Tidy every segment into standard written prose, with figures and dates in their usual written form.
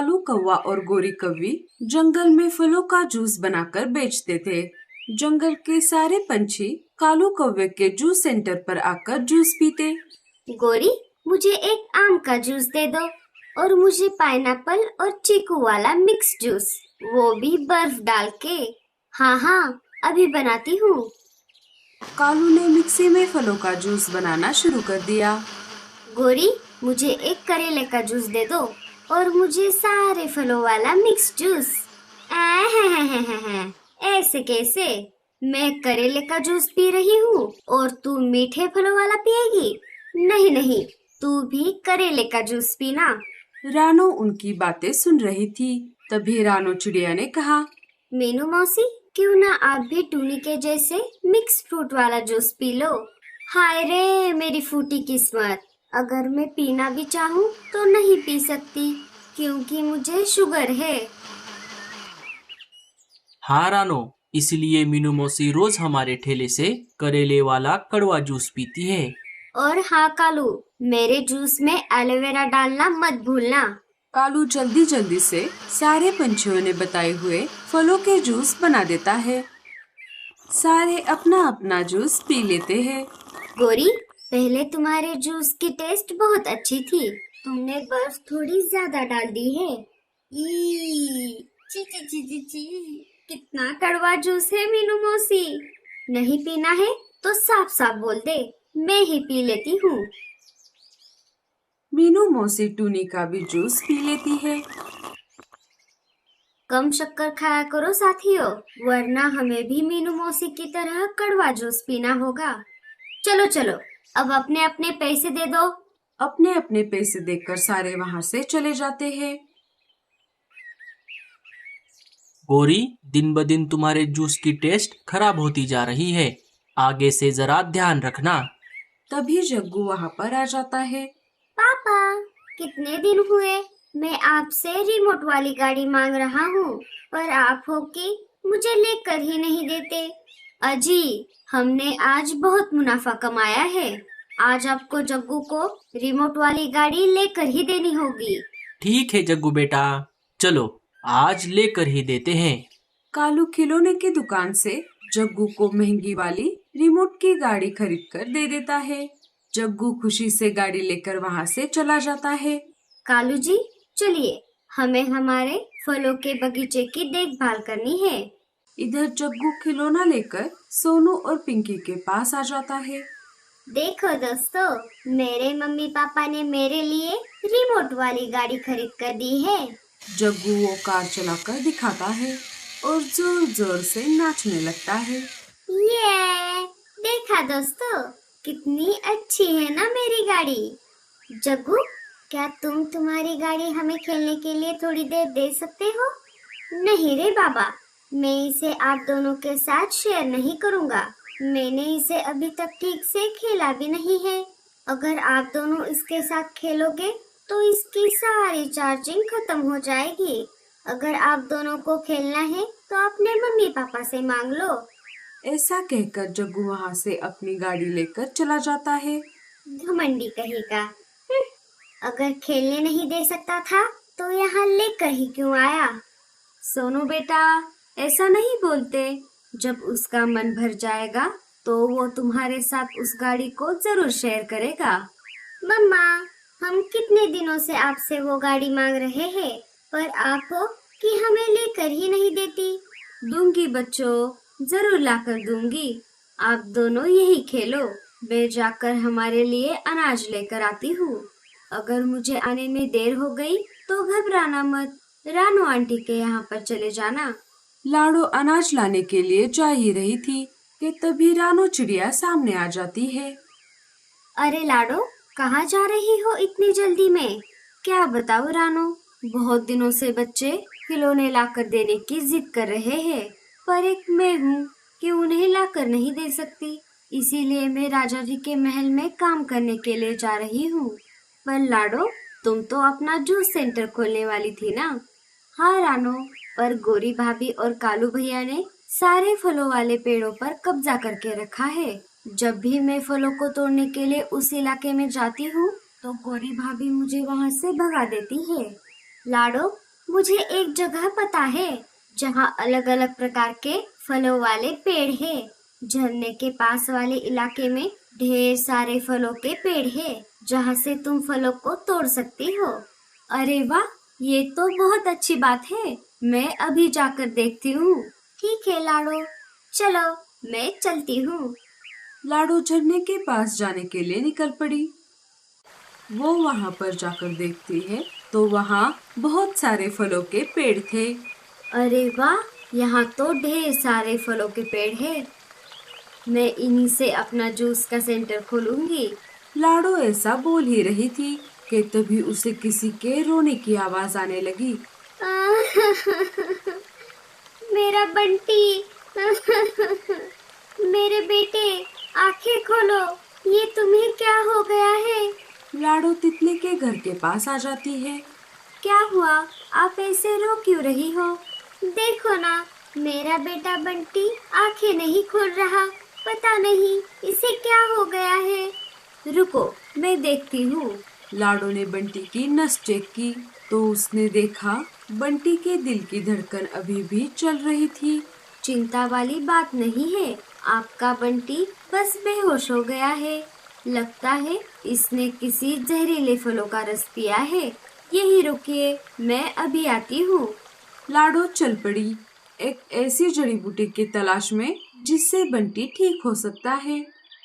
कालू कौवा और गोरी कौवी जंगल में फलों का जूस बनाकर बेचते थे। जंगल के सारे पंछी कालू कौवे के जूस सेंटर पर आकर जूस पीते। गोरी, मुझे एक आम का जूस दे दो और मुझे पाइनएप्पल और चीकू वाला मिक्स जूस, वो भी बर्फ डाल के। हाँ हाँ, अभी बनाती हूँ। कालू ने मिक्सी में फलों का जूस बनाना शुरू कर दिया। गोरी, मुझे एक करेले का जूस दे दो और मुझे सारे फलों वाला मिक्स जूस। ऐसे कैसे? मैं करेले का जूस पी रही हूँ और तू मीठे फलों वाला पिएगी? नहीं नहीं, तू भी करेले का जूस पीना। रानो उनकी बातें सुन रही थी। तभी रानो चिड़िया ने कहा, मीनू मौसी, क्यों ना आप भी टूनी के जैसे मिक्स फ्रूट वाला जूस पी लो। हाय रे मेरी फूटी किस्मत, अगर मैं पीना भी चाहूँ तो नहीं पी सकती क्योंकि मुझे शुगर है। हाँ रानो, इसलिए मीनू मौसी रोज हमारे ठेले से करेले वाला कड़वा जूस पीती है। और हाँ कालू, मेरे जूस में एलोवेरा डालना मत भूलना। कालू जल्दी जल्दी से सारे पंछियों ने बताए हुए फलों के जूस बना देता है। सारे अपना अपना जूस पी लेते हैं। गोरी, पहले तुम्हारे जूस की टेस्ट बहुत अच्छी थी, तुमने बर्फ थोड़ी ज्यादा डाल दी है। ची ची ची ची ची, कितना कड़वा जूस है मीनू मौसी। नहीं पीना है तो साफ साफ बोल दे, मैं ही पी लेती हूँ। मीनू मौसी टूनी का भी जूस पी लेती है। कम शक्कर खाया करो साथियों, वरना हमें भी मीनू मौसी की तरह कड़वा जूस पीना होगा। चलो चलो, अब अपने अपने पैसे दे दो। अपने अपने पैसे देकर सारे वहाँ से चले जाते हैं। गोरी, दिन ब दिन तुम्हारे जूस की टेस्ट खराब होती जा रही है, आगे से जरा ध्यान रखना। तभी जग्गू वहाँ पर आ जाता है। पापा, कितने दिन हुए मैं आपसे रिमोट वाली गाड़ी मांग रहा हूँ, पर आप हो कि मुझे लेकर ही नहीं देते। अजी, हमने आज बहुत मुनाफा कमाया है, आज आपको जग्गू को रिमोट वाली गाड़ी लेकर ही देनी होगी। ठीक है जग्गू बेटा, चलो आज लेकर ही देते हैं। कालू खिलौने की दुकान से जग्गू को महंगी वाली रिमोट की गाड़ी खरीद कर दे देता है। जग्गू खुशी से गाड़ी लेकर वहाँ से चला जाता है। कालू जी, चलिए, हमें हमारे फलों के बगीचे की देखभाल करनी है। इधर जग्गू खिलौना लेकर सोनू और पिंकी के पास आ जाता है। देखो दोस्तों, मेरे मम्मी पापा ने मेरे लिए रिमोट वाली गाड़ी खरीद कर दी है। जग्गू वो कार चलाकर दिखाता है और जोर जोर से नाचने लगता है। ये देखा दोस्तों, कितनी अच्छी है ना मेरी गाड़ी। जग्गू, क्या तुम तुम्हारी गाड़ी हमें खेलने के लिए थोड़ी देर दे सकते हो? नहीं रे बाबा, मैं इसे आप दोनों के साथ शेयर नहीं करूँगा। मैंने इसे अभी तक ठीक से खेला भी नहीं है। अगर आप दोनों इसके साथ खेलोगे तो इसकी सारी चार्जिंग खत्म हो जाएगी। अगर आप दोनों को खेलना है तो अपने मम्मी पापा से मांग लो। ऐसा कहकर जग्गू वहाँ से अपनी गाड़ी लेकर चला जाता है। घमंडी कहेगा। अगर खेलने नहीं दे सकता था तो यहाँ लेकर ही क्यों आया? सोनू बेटा, ऐसा नहीं बोलते। जब उसका मन भर जाएगा तो वो तुम्हारे साथ उस गाड़ी को जरूर शेयर करेगा। मम्मा, हम कितने दिनों से आपसे वो गाड़ी मांग रहे हैं, पर आप हो कि हमें लेकर ही नहीं देती। दूंगी बच्चों, जरूर लाकर दूंगी। आप दोनों यही खेलो, मैं जाकर हमारे लिए अनाज लेकर आती हूँ। अगर मुझे आने में देर हो गई तो घबराना मत, रानू आंटी के यहाँ पर चले जाना। लाडो अनाज लाने के लिए जा ही रही थी कि तभी रानू चिड़िया सामने आ जाती है। अरे लाडो, कहाँ जा रही हो इतनी जल्दी में? क्या बताओ रानू, बहुत दिनों से बच्चे खिलौने लाकर देने की जिद कर रहे हैं, पर एक मैं हूँ कि उन्हें लाकर नहीं दे सकती। इसीलिए मैं राजा जी के महल में काम करने के लिए जा रही हूँ। पर लाडो, तुम तो अपना जूस सेंटर खोलने वाली थी ना? हाँ रानू, पर गोरी भाभी और कालू भैया ने सारे फलों वाले पेड़ों पर कब्जा करके रखा है। जब भी मैं फलों को तोड़ने के लिए उस इलाके में जाती हूँ तो गोरी भाभी मुझे वहाँ से भगा देती है। लाडो, मुझे एक जगह पता है जहाँ अलग अलग प्रकार के फलों वाले पेड़ हैं। झरने के पास वाले इलाके में ढेर सारे फलों के पेड़ हैं, जहाँ से तुम फलों को तोड़ सकती हो। अरे वाह, ये तो बहुत अच्छी बात है। मैं अभी जाकर देखती हूँ। ठीक है लाडो, चलो मैं चलती हूँ। लाडो झरने के पास जाने के लिए निकल पड़ी। वो वहाँ पर जाकर देखती है तो वहाँ बहुत सारे फलों के पेड़ थे। अरे वाह, यहाँ तो ढेर सारे फलों के पेड़ हैं। मैं इन्हीं से अपना जूस का सेंटर खोलूंगी। लाडो ऐसा बोल ही रही थी कि तभी उसे किसी के रोने की आवाज आने लगी। मेरा बंटी, मेरे बेटे, आंखें खोलो, ये तुम्हें क्या हो गया है? लाडो तितली के घर के पास आ जाती है। क्या हुआ? आप ऐसे रो क्यों रही हो? देखो ना, मेरा बेटा बंटी आंखें नहीं खोल रहा। पता नहीं इसे क्या हो गया है। रुको, मैं देखती हूँ। लाडो ने बंटी की नस चेक की तो उसने देखा बंटी के दिल की धड़कन अभी भी चल रही थी। चिंता वाली बात नहीं है, आपका बंटी बस बेहोश हो गया है। लगता है इसने किसी जहरीले फलों का रस पिया है। यही रुकिए, मैं अभी आती हूँ। लाडो चल पड़ी एक ऐसी जड़ी बूटी की तलाश में जिससे बंटी ठीक हो सकता है।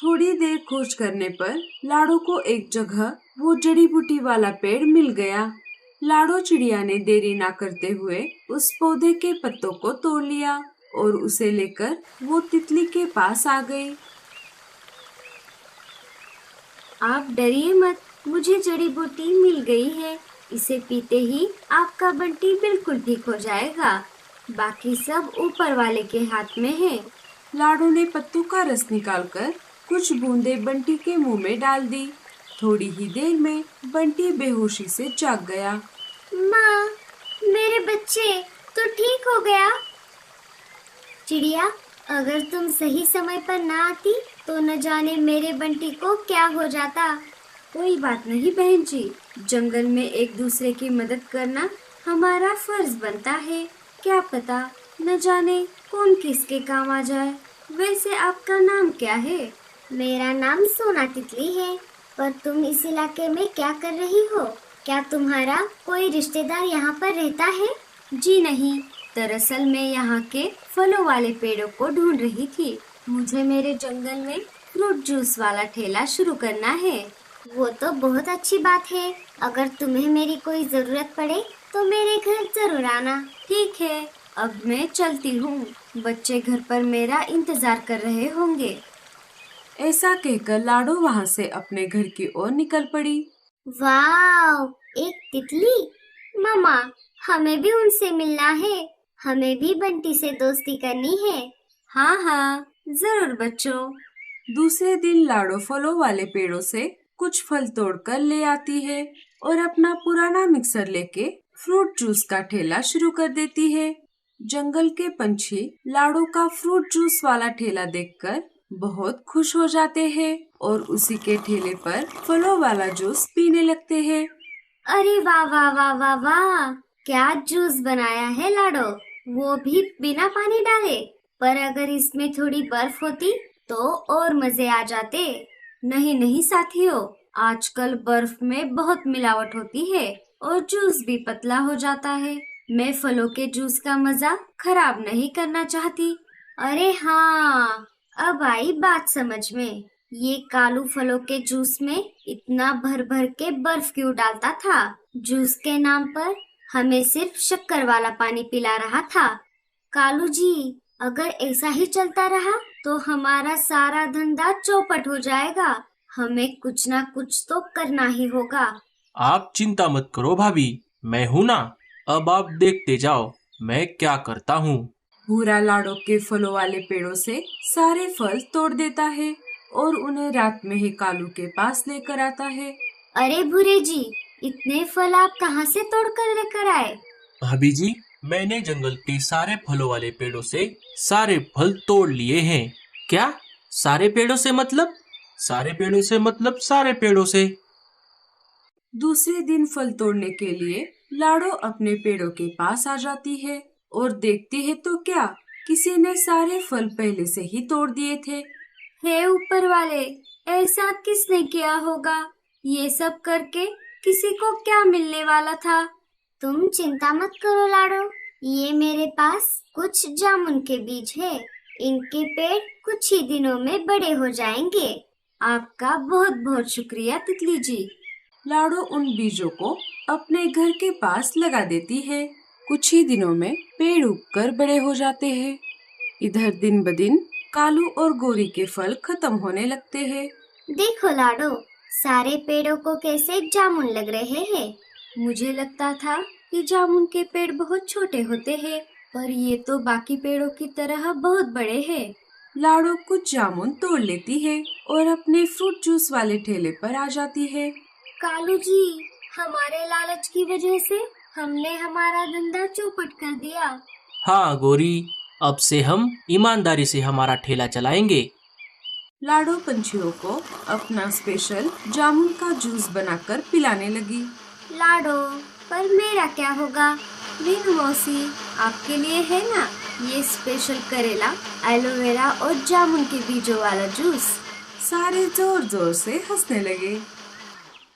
थोड़ी देर खोज करने पर लाडो को एक जगह वो जड़ी बूटी वाला पेड़ मिल गया। लाडो चिड़िया ने देरी ना करते हुए उस पौधे के पत्तों को तोड़ लिया और उसे लेकर वो तितली के पास आ गई। आप डरिए मत, मुझे जड़ी बूटी मिल गई है। इसे पीते ही आपका बंटी बिल्कुल ठीक हो जाएगा। बाकी सब ऊपर वाले के हाथ में है। लाडो ने पत्तों का रस निकालकर कुछ बूंदें बंटी के मुंह में डाल दी। थोड़ी ही देर में बंटी बेहोशी से जाग गया। माँ, मेरे बच्चे, तो ठीक हो गया? चिड़िया, अगर तुम सही समय पर ना आती तो न जाने मेरे बंटी को क्या हो जाता। कोई बात नहीं बहन जी, जंगल में एक दूसरे की मदद करना हमारा फर्ज बनता है। क्या पता न जाने कौन किसके काम आ जाए। वैसे आपका नाम क्या है? मेरा नाम सोना तितली है। पर तुम इस इलाके में क्या कर रही हो? क्या तुम्हारा कोई रिश्तेदार यहाँ पर रहता है? जी नहीं, दरअसल मैं यहाँ के फलों वाले पेड़ों को ढूंढ रही थी। मुझे मेरे जंगल में फ्रूट जूस वाला ठेला शुरू करना है। वो तो बहुत अच्छी बात है। अगर तुम्हें मेरी कोई जरूरत पड़े तो मेरे घर जरूर आना। ठीक है, अब मैं चलती हूँ। बच्चे घर पर मेरा इंतजार कर रहे होंगे। ऐसा कहकर लाडो वहाँ से अपने घर की ओर निकल पड़ी। वाह, एक तितली! मामा, हमें भी उनसे मिलना है। हमें भी बंटी से दोस्ती करनी है। हाँ हाँ, जरूर बच्चों। दूसरे दिन लाडो फलों वाले पेड़ों से कुछ फल तोड़कर ले आती है और अपना पुराना मिक्सर लेके फ्रूट जूस का ठेला शुरू कर देती है। जंगल के पंछी लाडो का फ्रूट जूस वाला ठेला देखकर बहुत खुश हो जाते हैं और उसी के ठेले पर फलों वाला जूस पीने लगते हैं। अरे वाह वाह वाह वाह वाह, क्या जूस बनाया है लाडो, वो भी बिना पानी डाले। पर अगर इसमें थोड़ी बर्फ होती तो और मजे आ जाते। नहीं नहीं साथियों, आजकल बर्फ में बहुत मिलावट होती है और जूस भी पतला हो जाता है। मैं फलों के जूस का मजा खराब नहीं करना चाहती। अरे हाँ, अब आई बात समझ में। ये कालू फलों के जूस में इतना भर भर के बर्फ क्यों डालता था? जूस के नाम पर हमें सिर्फ शक्कर वाला पानी पिला रहा था। कालू जी, अगर ऐसा ही चलता रहा तो हमारा सारा धंधा चौपट हो जाएगा। हमें कुछ ना कुछ तो करना ही होगा। आप चिंता मत करो भाभी, मैं हूँ ना। अब आप देखते जाओ मैं क्या करता हूँ। भूरा लाडो के फलों वाले पेड़ों से सारे फल तोड़ देता है और उन्हें रात में ही कालू के पास लेकर आता है। अरे भूरे जी, इतने फल आप कहाँ से तोड़ कर लेकर आए? भाभी जी, मैंने जंगल के सारे फलों वाले पेड़ों से सारे फल तोड़ लिए हैं। क्या सारे पेड़ों से मतलब? सारे पेड़ों से मतलब सारे पेड़ों से। दूसरे दिन फल तोड़ने के लिए लाडो अपने पेड़ों के पास आ जाती है और देखती है तो क्या, किसी ने सारे फल पहले से ही तोड़ दिए थे। हे ऊपर वाले, ऐसा किसने किया होगा? ये सब करके किसी को क्या मिलने वाला था? तुम चिंता मत करो लाडो, ये मेरे पास कुछ जामुन के बीज है। इनके पेड़ कुछ ही दिनों में बड़े हो जाएंगे। आपका बहुत बहुत शुक्रिया तितली जी। लाडो उन बीजों को अपने घर के पास लगा देती है। कुछ ही दिनों में पेड़ उगकर बड़े हो जाते हैं। इधर दिन ब दिन कालू और गोरी के फल खत्म होने लगते हैं। देखो लाडो, सारे पेड़ों को कैसे जामुन लग रहे हैं। मुझे लगता था कि जामुन के पेड़ बहुत छोटे होते हैं, पर ये तो बाकी पेड़ों की तरह बहुत बड़े हैं। लाडो कुछ जामुन तोड़ लेती है और अपने फ्रूट जूस वाले ठेले पर आ जाती है। कालू जी, हमारे लालच की वजह से हमने हमारा धंधा चौपट कर दिया। हाँ गोरी, अब से हम ईमानदारी से हमारा ठेला चलाएंगे। लाडो पंछियों को अपना स्पेशल जामुन का जूस बनाकर पिलाने लगी। लाडो, पर मेरा क्या होगा? रीनू मौसी, आपके लिए है ना ये स्पेशल करेला, एलोवेरा और जामुन के बीजों वाला जूस। सारे जोर जोर से हंसने लगे।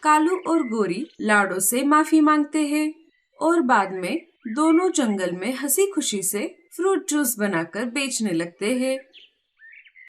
कालू और गोरी लाडो से माफी मांगते हैं और बाद में दोनों जंगल में हंसी खुशी से फ्रूट जूस बनाकर बेचने लगते हैं।